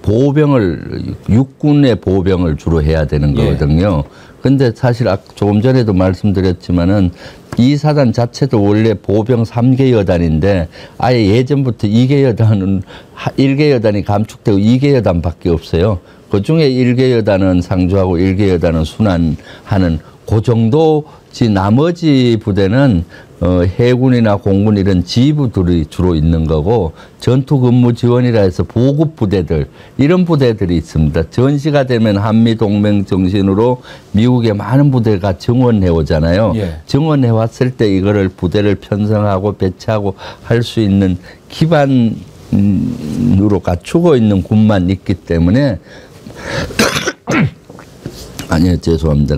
보호병을 육군의 보호병을 주로 해야 되는 예. 거거든요. 근데 사실 조금 전에도 말씀드렸지만은 이 사단 자체도 원래 보병 3개 여단인데 아예 예전부터 2개 여단은 1개 여단이 감축되고 2개 여단밖에 없어요. 그 중에 1개 여단은 상주하고 1개 여단은 순환하는 그 정도지 나머지 부대는 해군이나 공군 이런 지휘부들이 주로 있는 거고 전투근무 지원이라 해서 보급 부대들 이런 부대들이 있습니다. 전시가 되면 한미동맹 정신으로 미국의 많은 부대가 증원해 오잖아요. 예. 증원해 왔을 때 이거를 부대를 편성하고 배치하고 할 수 있는 기반으로 갖추고 있는 군만 있기 때문에 아니요, 죄송합니다.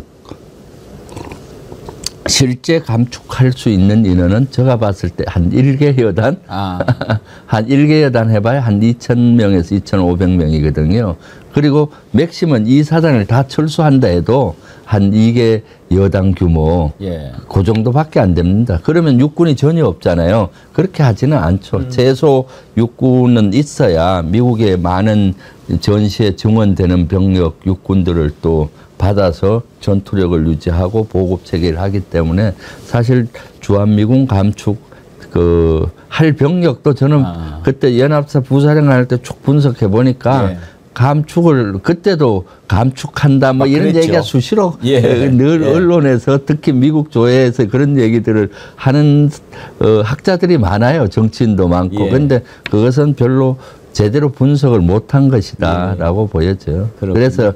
실제 감축할 수 있는 인원은 제가 봤을 때 한 1개 여단, 한 1개 여단 해봐야 한 2,000명에서 2,500명이거든요. 그리고 맥심은 이 사단을 다 철수한다 해도 한 2개 여단 규모, 예. 그 정도밖에 안 됩니다. 그러면 육군이 전혀 없잖아요. 그렇게 하지는 않죠. 최소 육군은 있어야 미국의 많은 전시에 증원되는 병력 육군들을 또 받아서 전투력을 유지하고 보급 체계를 하기 때문에 사실 주한미군 감축 할 병력도 저는 그때 연합사 부사령관 할 때 쭉 분석해 보니까 예. 감축을 그때도 감축한다 뭐 이런 그랬죠. 얘기가 수시로 예. 늘 예. 언론에서 특히 미국 조회에서 그런 얘기들을 하는 학자들이 많아요. 정치인도 많고. 예. 근데 그것은 별로 제대로 분석을 못한 것이다라고 보여져요. 그렇군요. 그래서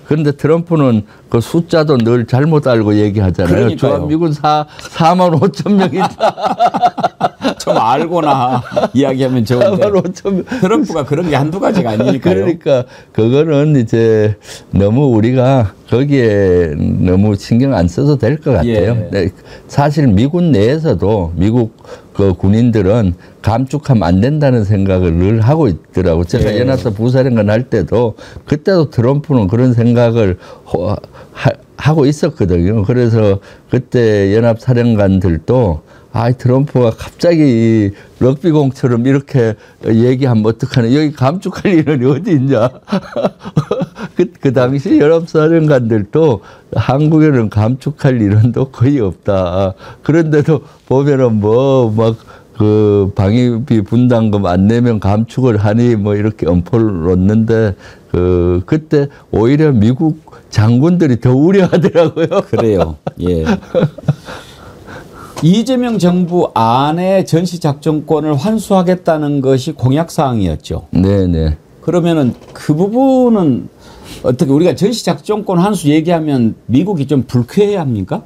그런데 트럼프는 그 숫자도 늘 잘못 알고 얘기하잖아요. 그러니까요. 주한미군 4만 5천 명 있다. 좀 알고나 이야기하면 좋은데 4만 5천 명. 트럼프가 그런 게 한두 가지가 아니니까요. 그러니까 그거는 이제 너무 우리가 거기에 너무 신경 안 써도 될 것 같아요. 예. 네, 사실 미군 내에서도 미국 그 군인들은 감축하면 안 된다는 생각을 늘 하고 있더라고. 제가 예. 연합사 부사령관 할 때도 그때도 트럼프는 그런 생각을 하고 있었거든요. 그래서 그때 연합사령관들도 트럼프가 갑자기 럭비공처럼 이렇게 얘기하면 어떡하냐. 여기 감축할 일은 어디 있냐. 그 당시 연합사령관들도 한국에는 감축할 일은도 거의 없다. 그런데도 보면은 그 방위비 분담금 안 내면 감축을 하니 뭐 이렇게 엄포를 놓는데 그때 오히려 미국 장군들이 더 우려하더라고요. 그래요. 예. 이재명 정부 안에 전시작전권을 환수하겠다는 것이 공약사항이었죠. 네네. 그러면은 그 부분은 어떻게 우리가 전시작전권 환수 얘기하면 미국이 좀 불쾌해야 합니까?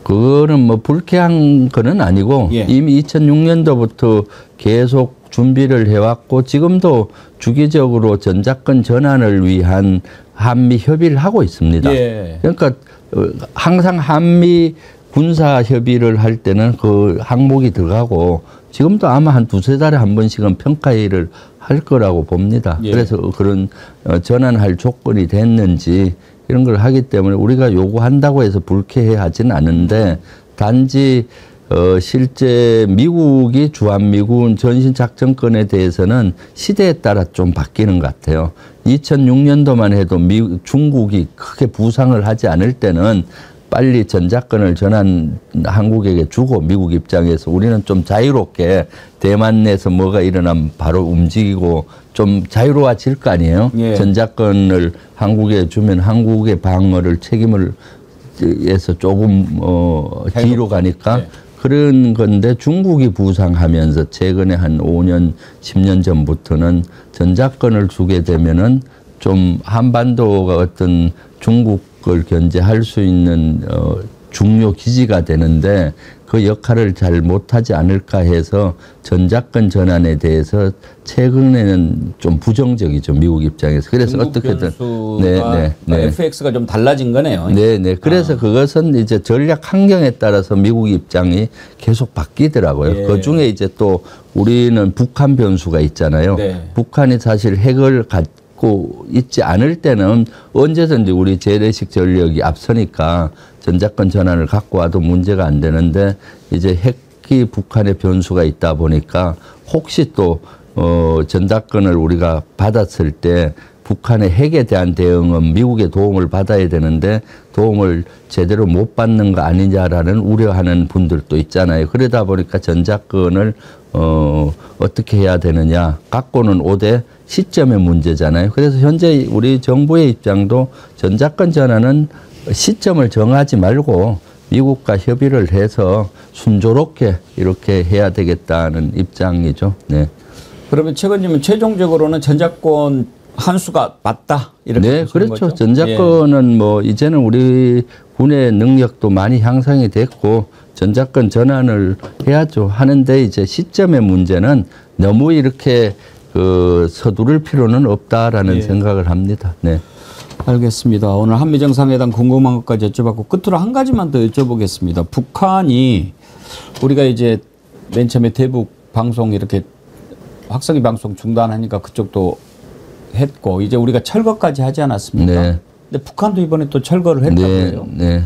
그거는 뭐 불쾌한 거는 아니고 예. 이미 2006년도부터 계속 준비를 해왔고 지금도 주기적으로 전작권 전환을 위한 한미 협의를 하고 있습니다. 예. 그러니까 항상 한미 군사 협의를 할 때는 그 항목이 들어가고 지금도 아마 한 두세 달에 한 번씩은 평가회의를 할 거라고 봅니다. 예. 그래서 그런 전환할 조건이 됐는지 이런 걸 하기 때문에 우리가 요구한다고 해서 불쾌해 하진 않은데 단지 실제 미국이 주한미군 전신작전권에 대해서는 시대에 따라 좀 바뀌는 것 같아요. 2006년도만 해도 중국이 크게 부상을 하지 않을 때는 빨리 전작권을 한국에게 주고 미국 입장에서 우리는 좀 자유롭게 대만 내에서 뭐가 일어나면 바로 움직이고 좀 자유로워질 거 아니에요. 예. 전작권을 한국에 주면 한국의 방어를 책임을 해서 조금 뒤로 가니까 예. 그런 건데 중국이 부상하면서 최근에 한 5년, 10년 전부터는 전작권을 주게 되면은 좀 한반도가 어떤 중국을 견제할 수 있는 중요 기지가 되는데 그 역할을 잘 못하지 않을까 해서 전작권 전환에 대해서 최근에는 좀 부정적이죠, 미국 입장에서. 그래서 어떻게든 FX가 좀 달라진 거네요. 네네. 그래서 그것은 이제 전략 환경에 따라서 미국 입장이 계속 바뀌더라고요. 예. 그 중에 이제 또 우리는 북한 변수가 있잖아요. 네. 북한이 사실 핵을 갖고 있지 않을 때는 언제든지 우리 재래식 전력이 앞서니까 전작권 전환을 갖고 와도 문제가 안 되는데 이제 핵이 북한의 변수가 있다 보니까 혹시 또 전작권을 우리가 받았을 때 북한의 핵에 대한 대응은 미국의 도움을 받아야 되는데 도움을 제대로 못 받는 거 아니냐라는 우려하는 분들도 있잖아요. 그러다 보니까 전작권을 어떻게 해야 되느냐 갖고는 오되 시점의 문제잖아요. 그래서 현재 우리 정부의 입장도 전작권 전환은 시점을 정하지 말고 미국과 협의를 해서 순조롭게 이렇게 해야 되겠다는 입장이죠. 네. 그러면 최 의원님은 최종적으로는 전작권 환수가 맞다 이렇게 네, 보시는 그렇죠. 거죠? 전작권은 뭐 이제는 우리 군의 능력도 많이 향상이 됐고 전작권 전환을 해야죠. 하는데 이제 시점의 문제는 너무 이렇게 서두를 필요는 없다라는 생각을 합니다. 네. 알겠습니다. 오늘 한미정상회담 궁금한 것까지 여쭤봤고 끝으로 한 가지만 더 여쭤보겠습니다. 북한이 우리가 이제 맨 처음에 대북 방송 이렇게 확성기 방송 중단하니까 그쪽도 했고 이제 우리가 철거까지 하지 않았습니까? 네. 근데 북한도 이번에 또 철거를 했다고 해요. 네.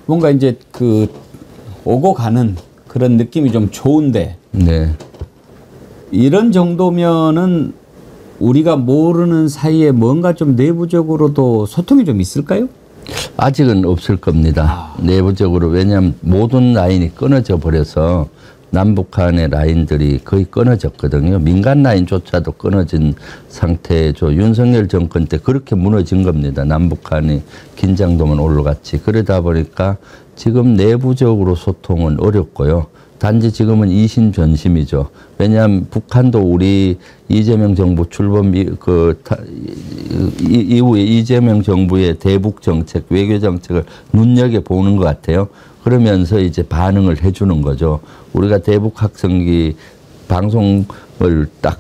뭔가 이제 그 오고 가는 그런 느낌이 좀 좋은데 네. 이런 정도면은 우리가 모르는 사이에 뭔가 좀 내부적으로도 소통이 좀 있을까요? 아직은 없을 겁니다. 내부적으로. 왜냐하면 모든 라인이 끊어져 버려서 남북한의 라인들이 거의 끊어졌거든요. 민간 라인조차도 끊어진 상태죠. 윤석열 정권 때 그렇게 무너진 겁니다. 남북한이 긴장도만 올라갔지. 그러다 보니까 지금 내부적으로 소통은 어렵고요. 단지 지금은 이심전심이죠. 왜냐하면 북한도 우리 이재명 정부 출범 이후에 이재명 정부의 대북 정책, 외교 정책을 눈여겨보는 것 같아요. 그러면서 이제 반응을 해주는 거죠. 우리가 대북 학생기 방송을 딱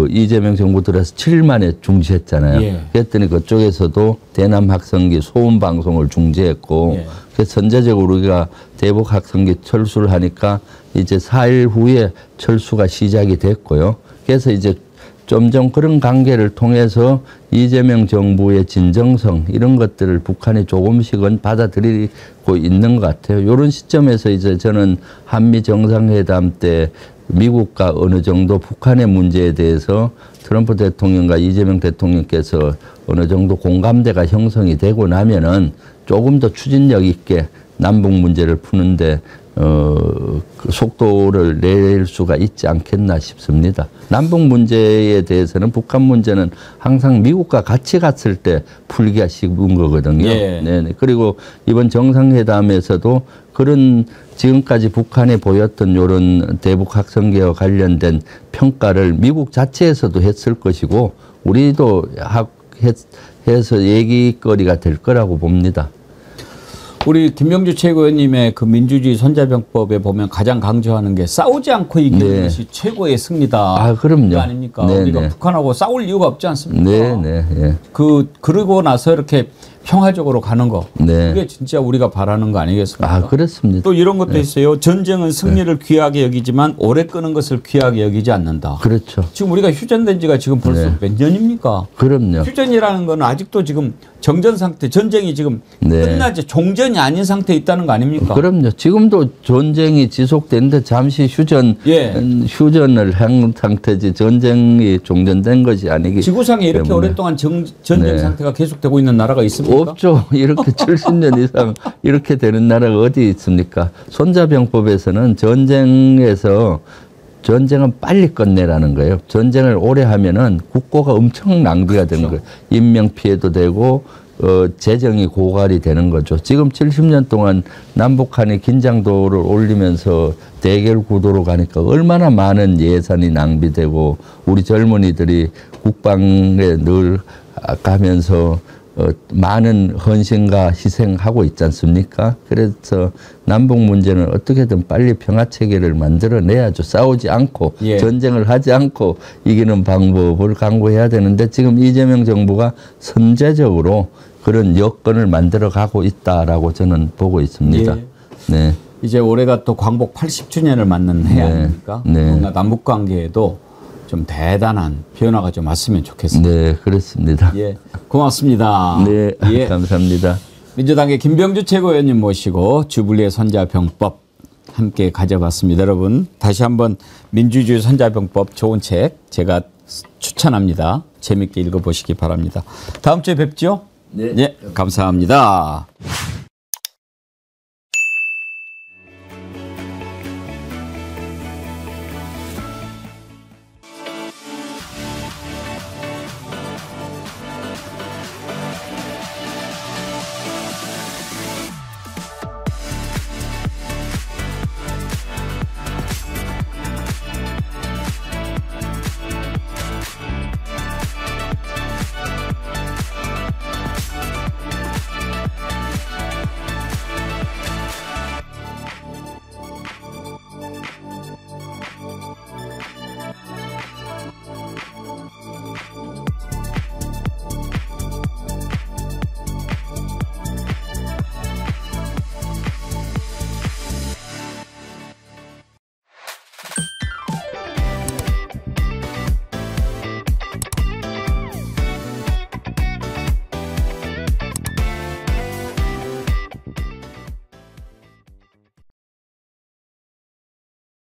이재명 정부 들어서 7일 만에 중지했잖아요. 예. 그랬더니 그쪽에서도 대남 학생기 소음 방송을 중지했고, 예. 그래서 선제적으로 우리가 대북 학생기 철수를 하니까 이제 4일 후에 철수가 시작이 됐고요. 그래서 이제 점점 그런 관계를 통해서 이재명 정부의 진정성 이런 것들을 북한이 조금씩은 받아들이고 있는 것 같아요. 이런 시점에서 이제 저는 한미 정상회담 때 미국과 어느 정도 북한의 문제에 대해서 트럼프 대통령과 이재명 대통령께서 어느 정도 공감대가 형성이 되고 나면은 조금 더 추진력 있게 남북 문제를 푸는데 그 속도를 낼 수가 있지 않겠나 싶습니다. 남북 문제에 대해서는 북한 문제는 항상 미국과 같이 갔을 때 풀기가 쉬운 거거든요. 예. 네네. 그리고 이번 정상회담에서도 그런 지금까지 북한이 보였던 이런 대북 학생계와 관련된 평가를 미국 자체에서도 했을 것이고 우리도 해서 얘기거리가 될 거라고 봅니다. 우리 김명주 최고위원님의 그 민주주의 손자병법에 보면 가장 강조하는 게 싸우지 않고 이기는 것이 최고의 승리다. 아, 그럼요. 그거 아닙니까? 네네. 우리가 북한하고 싸울 이유가 없지 않습니까? 네. 그러고 나서 이렇게 평화적으로 가는 거. 네. 그게 진짜 우리가 바라는 거 아니겠습니까? 아, 그렇습니다. 또 이런 것도 있어요. 전쟁은 승리를 귀하게 여기지만 오래 끄는 것을 귀하게 여기지 않는다. 그렇죠. 지금 우리가 휴전된 지가 지금 벌써 몇 년입니까? 그럼요. 휴전이라는 건 아직도 지금 정전 상태, 전쟁이 지금 끝나지 종전이 아닌 상태에 있다는 거 아닙니까? 그럼요. 지금도 전쟁이 지속되는데 잠시 휴전을 한 상태지 전쟁이 종전된 것이 아니기 지구상에 이렇게 때문에. 오랫동안 전쟁 상태가 계속되고 있는 나라가 있습니까? 없죠. 이렇게 70년 이상 이렇게 되는 나라가 어디 있습니까? 손자병법에서는 전쟁은 빨리 끝내라는 거예요. 전쟁을 오래 하면은 국고가 엄청 낭비가 되는 거예요. 인명 피해도 되고 재정이 고갈이 되는 거죠. 지금 70년 동안 남북한이 긴장도를 올리면서 대결 구도로 가니까 얼마나 많은 예산이 낭비되고 우리 젊은이들이 국방에 늘 가면서 많은 헌신과 희생하고 있지 않습니까? 그래서 남북 문제는 어떻게든 빨리 평화 체계를 만들어내야죠. 싸우지 않고 예. 전쟁을 하지 않고 이기는 방법을 강구해야 되는데 지금 이재명 정부가 선제적으로 그런 여건을 만들어가고 있다라고 저는 보고 있습니다. 예. 네. 이제 올해가 또 광복 80주년을 맞는 해 아닙니까? 네. 뭔가 남북 관계에도 좀 대단한 변화가 좀 왔으면 좋겠습니다. 네, 그렇습니다. 예, 고맙습니다. 네, 예. 감사합니다. 민주당의 김병주 최고위원님 모시고 주불리의 선자병법 함께 가져봤습니다. 여러분 다시 한번 민주주의 선자병법 좋은 책 제가 추천합니다. 재밌게 읽어보시기 바랍니다. 다음 주에 뵙죠? 네. 예, 감사합니다.